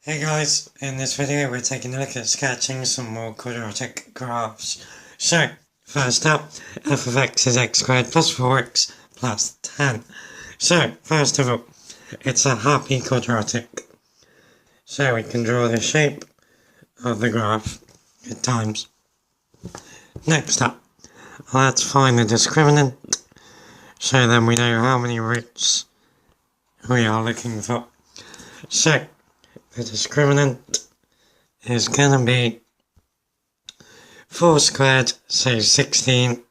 Hey guys, in this video we're taking a look at sketching some more quadratic graphs. So, first up, f of x is x squared plus 4x plus 10. So, first of all, it's a happy quadratic. So we can draw the shape of the graph at times. Next up, let's find the discriminant, so then we know how many roots we are looking for. So, the discriminant is going to be 4 squared, so 16,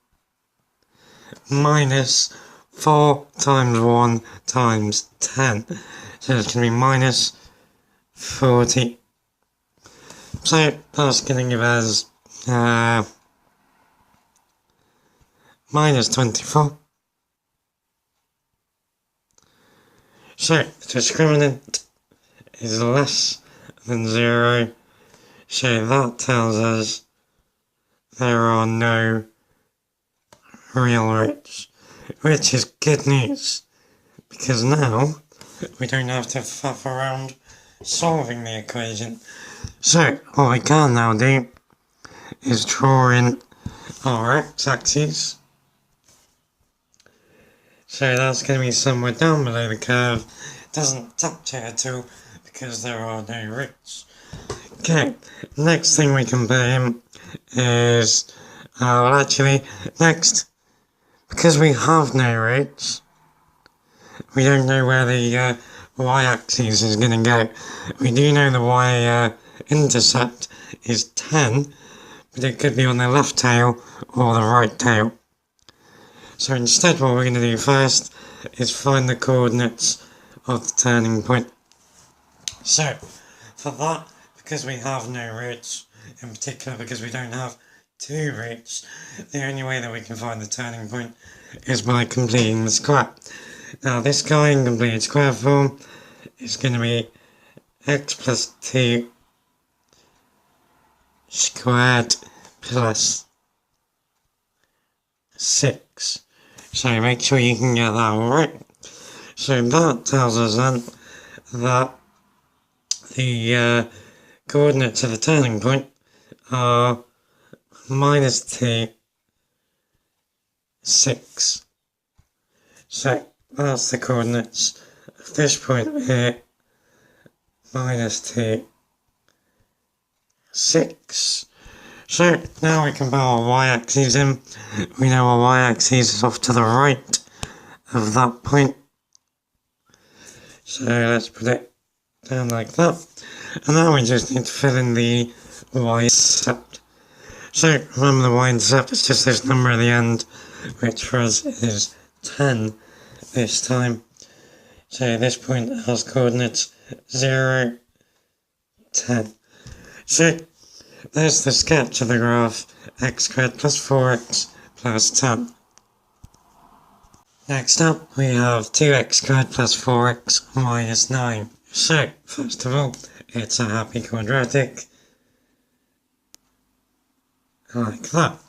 minus 4 times 1 times 10. So it's going to be minus 40. So that's going to give us minus 24. So the discriminant is less than 0, so that tells us there are no real roots, which is good news, because now we don't have to faff around solving the equation. So what we can now do is draw in our x-axis. So that's going to be somewhere down below the curve. It doesn't touch it at all because there are no roots. Okay, next thing we can put in is, because we have no roots, we don't know where the y-axis is going to go. We do know the y-intercept is 10, but it could be on the left tail or the right tail. So instead what we're going to do first is find the coordinates of the turning point. So, for that, because we have no roots, in particular because we don't have 2 roots, the only way that we can find the turning point is by completing the square. Now this guy in completed square form is going to be x plus 2 squared plus 6. So make sure you can get that all right. So that tells us then that the coordinates of the turning point are minus 2, 6. So that's the coordinates of this point here, minus 2, 6. So now we can put our y-axis in. We know our y-axis is off to the right of that point. So let's put it down like that. And now we just need to fill in the y-intercept. So remember the y-intercept is just this number at the end, which for us is 10 this time. So this point has coordinates 0, 10. So there's the sketch of the graph x squared plus 4x plus 10. Next up we have 2x squared plus 4x minus 9. So first of all, it's a happy quadratic, like that.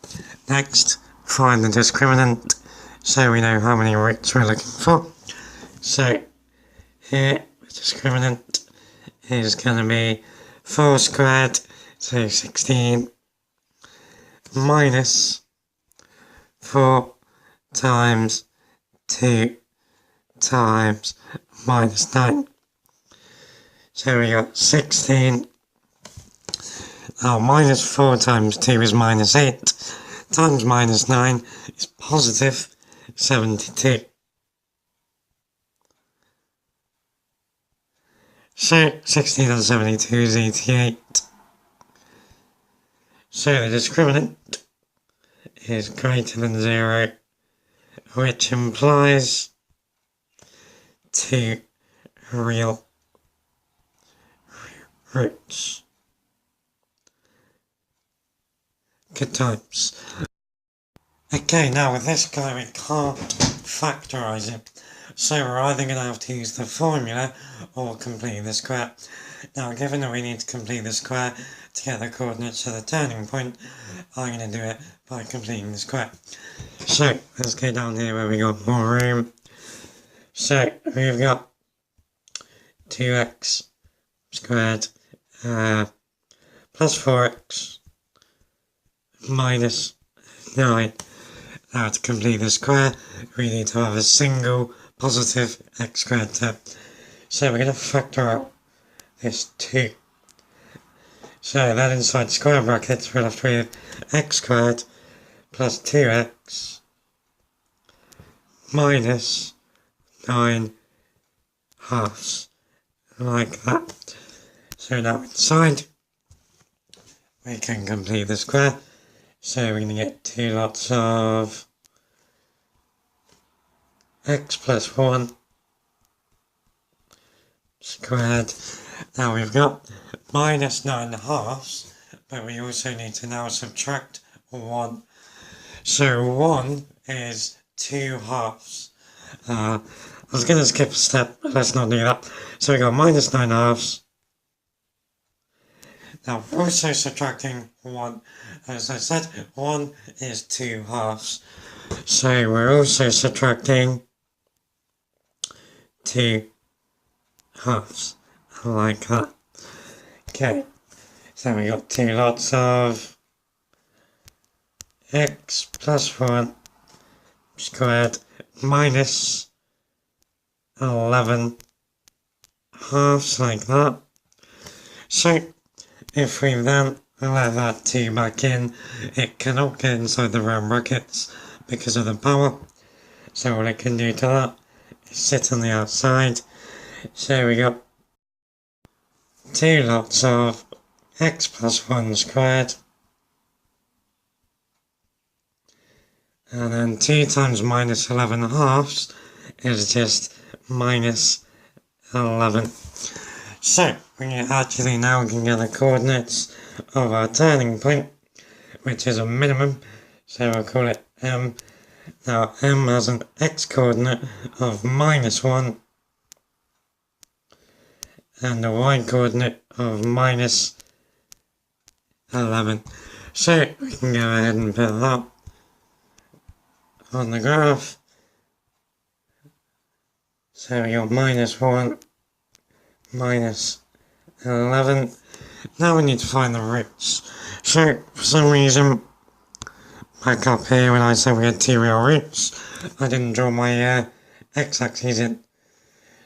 Next, find the discriminant, so we know how many roots we're looking for. So here, the discriminant is going to be 4 squared, so 16, minus 4 times 2 times minus 9. So we got 16. Now minus 4 times 2 is minus 8, times minus 9 is positive 72. So 16 and 72 is 88. So the discriminant is greater than 0, which implies 2 real roots. Good times. Okay, now with this guy we can't factorise it, so we're either going to have to use the formula or complete the square. Now given that we need to complete the square to get the coordinates of the turning point, I'm going to do it by completing the square. So let's go down here where we got more room. So we've got 2x squared plus 4x minus 9. Now to complete the square, we need to have a single positive x squared term. So we're going to factor out this 2. So then inside square brackets we're left with x squared plus 2x minus 9 halves, like that. So now inside we can complete the square. So we're going to get 2 lots of x plus 1 squared. Now we've got minus 9 halves, but we also need to now subtract 1. So 1 is 2 halves. I was going to skip a step, but let's not do that. So we got minus 9 halves. Now we're also subtracting 1. As I said, 1 is 2 halves. So we're also subtracting 2 halves, like that. Okay, so we got 2 lots of x plus 1 squared minus 11 halves, like that. So if we then let that 2 back in, it cannot get inside the round brackets because of the power. So all it can do to that is sit on the outside. So we got 2 lots of x plus 1 squared, and then 2 times minus 11 halves is just minus 11. So we actually now can get the coordinates of our turning point, which is a minimum, so we'll call it M. Now M has an x coordinate of minus 1 and a y coordinate of minus 11. So we can go ahead and put that on the graph. So we got minus 1, minus 11. Now we need to find the roots. So for some reason, back up here when I said we had 2 real roots, I didn't draw my x-axis in.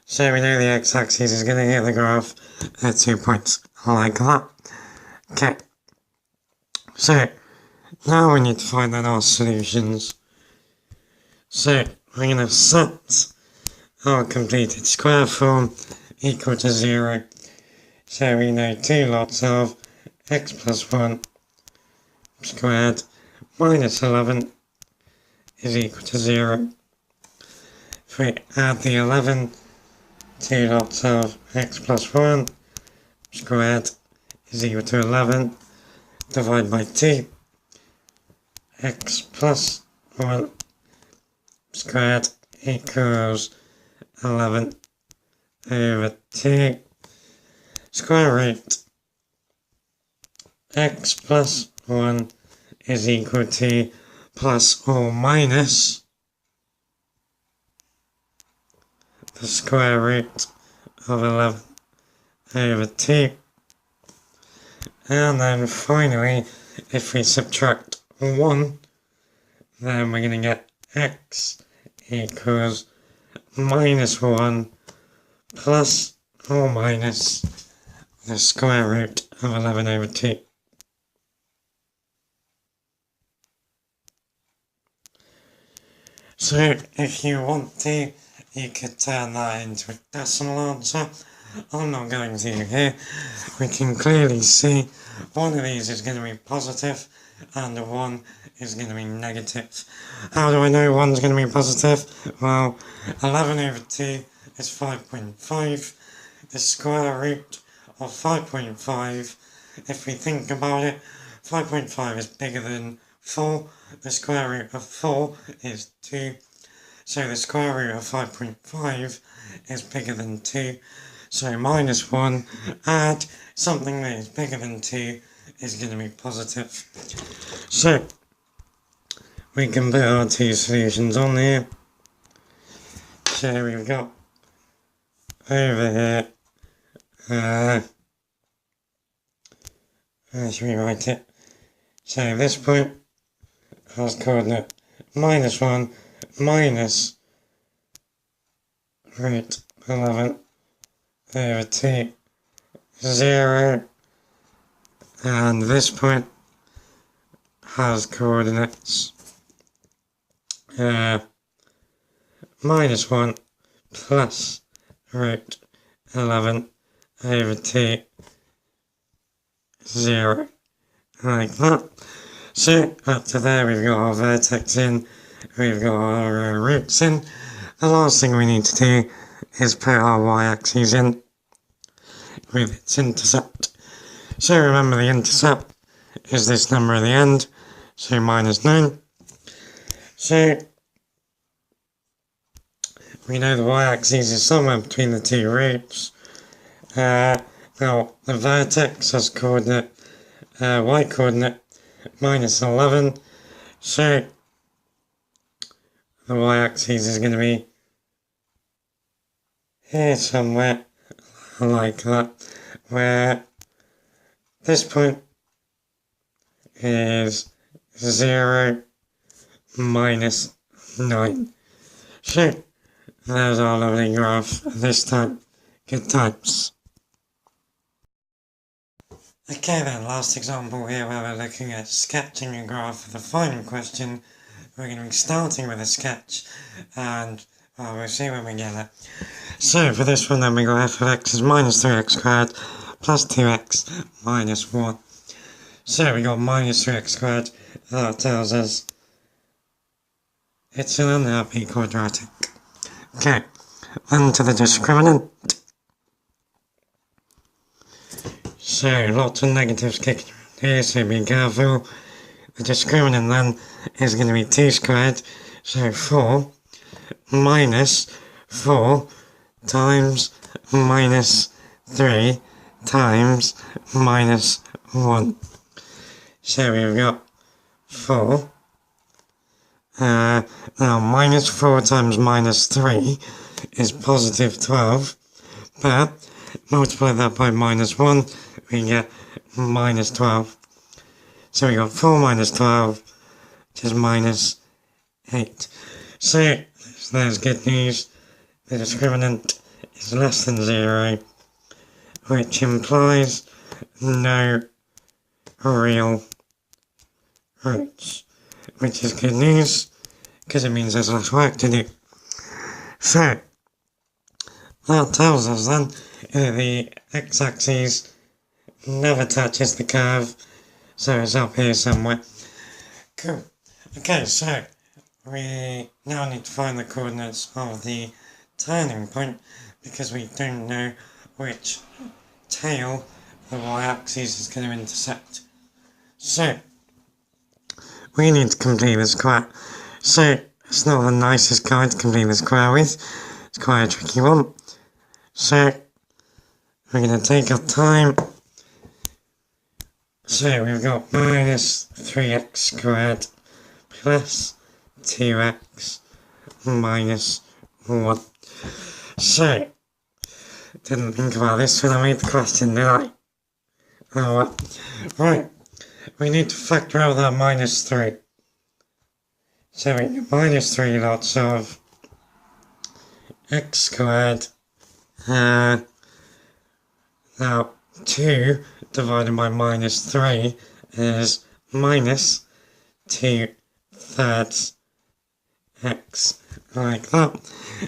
So we know the x-axis is going to hit the graph at 2 points, like that. Okay, so now we need to find out our solutions. So we're going to set our completed square form equal to 0. So we know 2 lots of x plus 1 squared minus 11 is equal to 0. If we add the 11, 2 lots of x plus 1 squared is equal to 11, divide by 2, x plus 1 squared equals 11 over 2, square root x plus 1 is equal to plus or minus the square root of 11 over 2. And then finally, if we subtract 1, then we're going to get x equals minus 1 plus or minus the square root of 11 over 2. So if you want to, you could turn that into a decimal answer. I'm not going to here. We can clearly see one of these is going to be positive and one is going to be negative. How do I know one's going to be positive? Well, 11 over 2 is 5.5. The square root of 5.5, if we think about it, 5.5 is bigger than 4. The square root of 4 is 2. So the square root of 5.5 is bigger than 2. So minus 1, add something that is bigger than 2 is going to be positive. So we can put our 2 solutions on here. So we've got over here let's rewrite it. So this point has coordinate -1 minus root 11 over 2, 0, and this point has coordinates -1 plus root 11 over 2, 0, like that. So up to there we've got our vertex in, we've got our roots in. The last thing we need to do is put our y-axis in with its intercept. So remember the intercept is this number at the end, so -9. So we know the y-axis is somewhere between the two roots. Now the vertex has coordinate, y-coordinate -11, so the y-axis is going to be here somewhere, like that, where this point is 0, -9. So there's our lovely graph this time. Good times. Okay then, last example here where we're looking at sketching a graph for the final question. We're going to be starting with a sketch, and we'll see when we get there. So for this one then we got f of x is -3x squared plus 2x minus 1. So we got -3x squared, that tells us it's an unhappy quadratic. Okay, then to the discriminant. So lots of negatives kicking around here, so be careful. The discriminant then is going to be 2 squared, so 4 minus 4 times -3 times -1. So we've got 4. Now -4 times -3 is +12, but multiply that by -1, we get -12. So we got 4 minus 12, which is -8. So there's good news. The discriminant is less than 0, which implies no real roots, which is good news because it means there's less work to do. So that tells us then that the x-axis never touches the curve, so it's up here somewhere. Cool. Okay, so we now need to find the coordinates of the turning point because we don't know which tail the y-axis is going to intercept. So we need to complete the square. So it's not the nicest guide to complete the square with. It's quite a tricky one. So we're going to take our time. So we've got -3x squared plus 2x minus 1. So, didn't think about this when I made the question, did I? Oh well. Right, we need to factor out that -3. So we get -3 lots of x squared. Now 2 divided by -3 is -2/3 x, like that.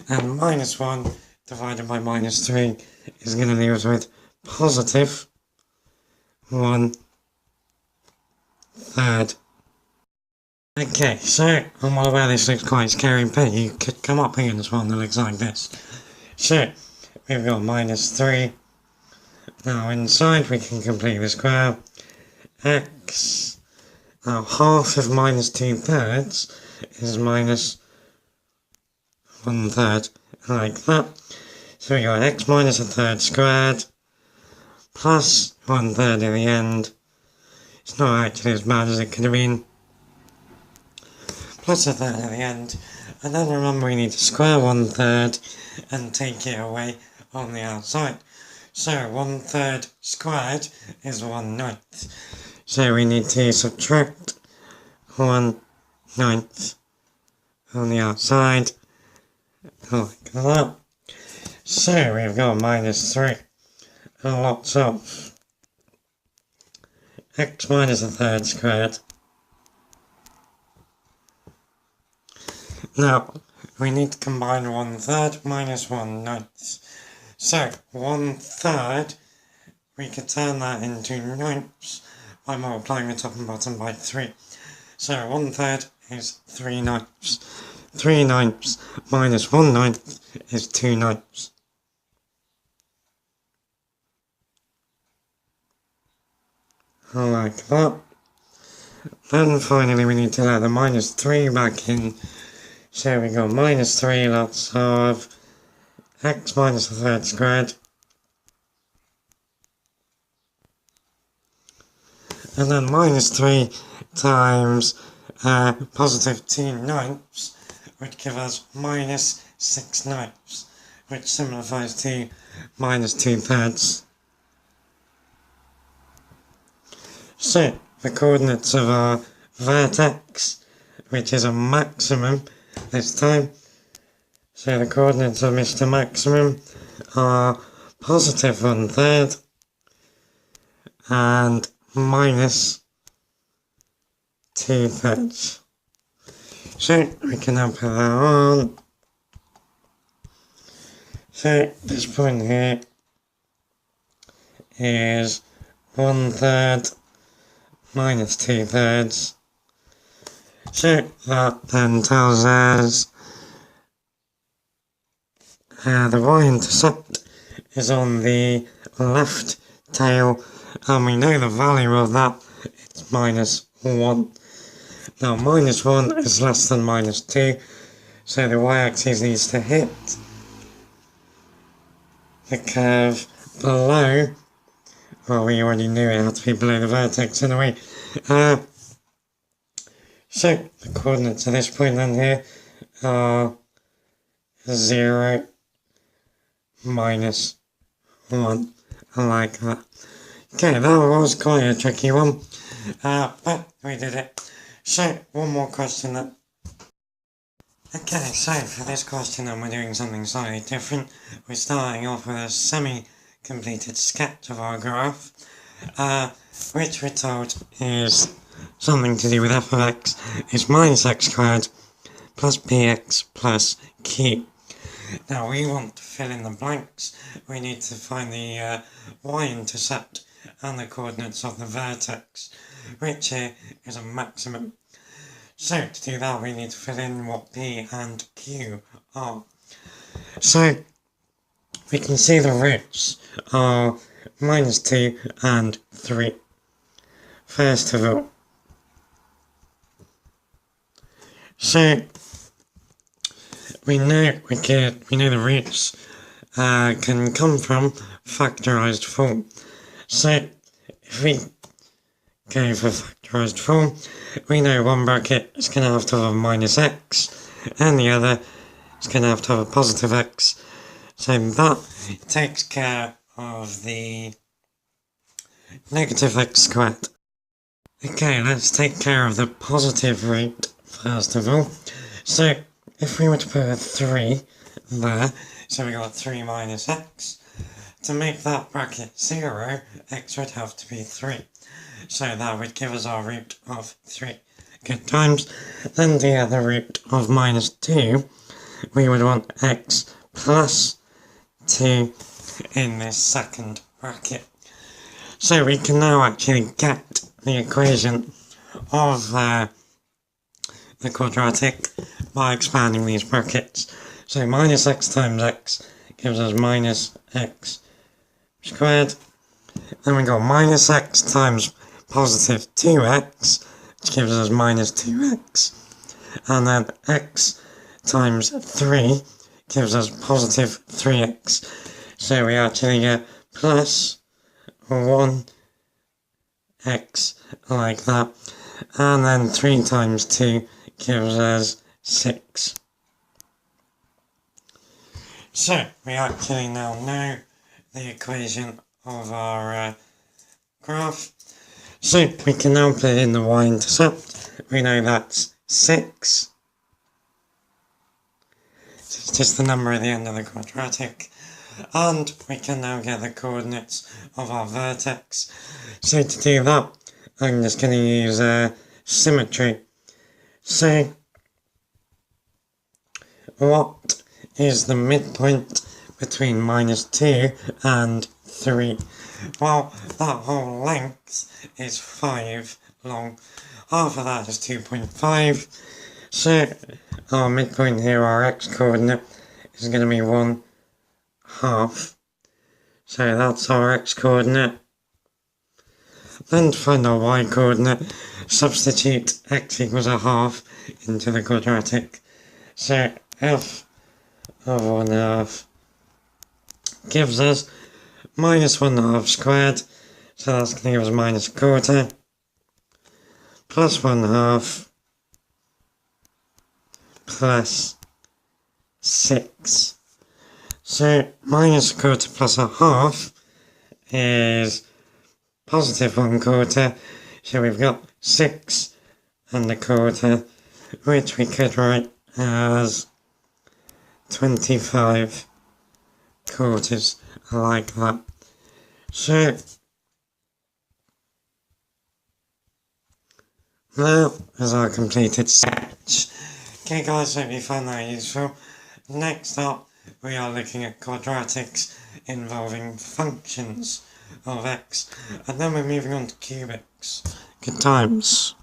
And -1 divided by -3 is going to leave us with +1/3. Okay, so I'm well aware this looks quite scary, but you could come up against one that looks like this. So we've got -3. Now inside we can complete the square. X. Now half of -2/3 is -1/3, like that. So we got x minus 1/3 squared plus 1/3 in the end. It's not actually as bad as it could have been. Plus 1/3 at the end. And then remember we need to square 1/3 and take it away on the outside. So 1/3 squared is 1/9. So we need to subtract 1/9 on the outside, like that. So we've got -3, and lots of x minus 1/3 squared. Now, we need to combine 1/3 minus 1/9. So 1/3, we could turn that into ninths by multiplying the top and bottom by 3. So 1/3 is 3 ninths. 3 ninths minus 1/9 is 2 ninths. Like that. Then finally we need to let the -3 back in. So we got -3, let's have x minus 1/3 squared. And then -3 times positive 2 ninths would give us -6 ninths, which simplifies to -2/3. So the coordinates of our vertex, which is a maximum this time, so the coordinates of Mr. Maximum are positive 1/3 and -2/3. So we can now put that on. So this point here is 1/3 -2/3. So that then tells us the y-intercept is on the left tail, and we know the value of that, it's -1. Now -1 is less than -2, so the y-axis needs to hit the curve below. Well, we already knew it had to be below the vertex anyway. So the coordinates at this point then here are 0, -1, like that. Okay, that was quite a tricky one, but we did it. So, one more question then. Okay, so for this question then we're doing something slightly different. We're starting off with a semi-completed sketch of our graph, which we're told is something to do with f of x is -x squared plus bx plus q. Now we want to fill in the blanks. We need to find the y-intercept and the coordinates of the vertex, which here is a maximum. So to do that we need to fill in what p and q are. So we can see the roots are -2 and 3. First of all, so we know the roots can come from factorized form. So if we go for factorized form, we know one bracket is going to have to have -x and the other is going to have a positive x. So that takes care of the negative x squared. Okay, let's take care of the positive root first of all. So if we were to put a 3 there, so we got 3 minus x, to make that bracket 0, x would have to be 3. So that would give us our root of 3. Good times. Then the other root of -2, we would want x plus 2 in this second bracket. So we can now actually get the equation of the quadratic by expanding these brackets. So -x times x gives us -x squared. Then we got -x times positive 2x, which gives us -2x. And then x times 3 gives us positive 3x. So we actually get plus 1x like that. And then 3 times 2 gives us 6. So we actually now know the equation of our graph. So we can now put in the y-intercept. We know that's 6. So it's just the number at the end of the quadratic. And we can now get the coordinates of our vertex. So to do that, I'm just going to use symmetry. So what is the midpoint between -2 and 3? Well, that whole length is 5 long. Half of that is 2.5. So our midpoint here, our x-coordinate, is going to be 1/2. So that's our x-coordinate. Then to find our y-coordinate, substitute x equals 1/2 into the quadratic. So f of 1/2 gives us -1/2 squared, so that's going to give us -1/4, plus 1/2, plus 6. So -1/4 plus 1/2 is positive 1/4, so we've got 6 1/4, which we could write as 25 quarters, like that. So now is our completed sketch. Okay guys, hope you found that useful. Next up, we are looking at quadratics involving functions of x, and then we're moving on to cubics. Good times.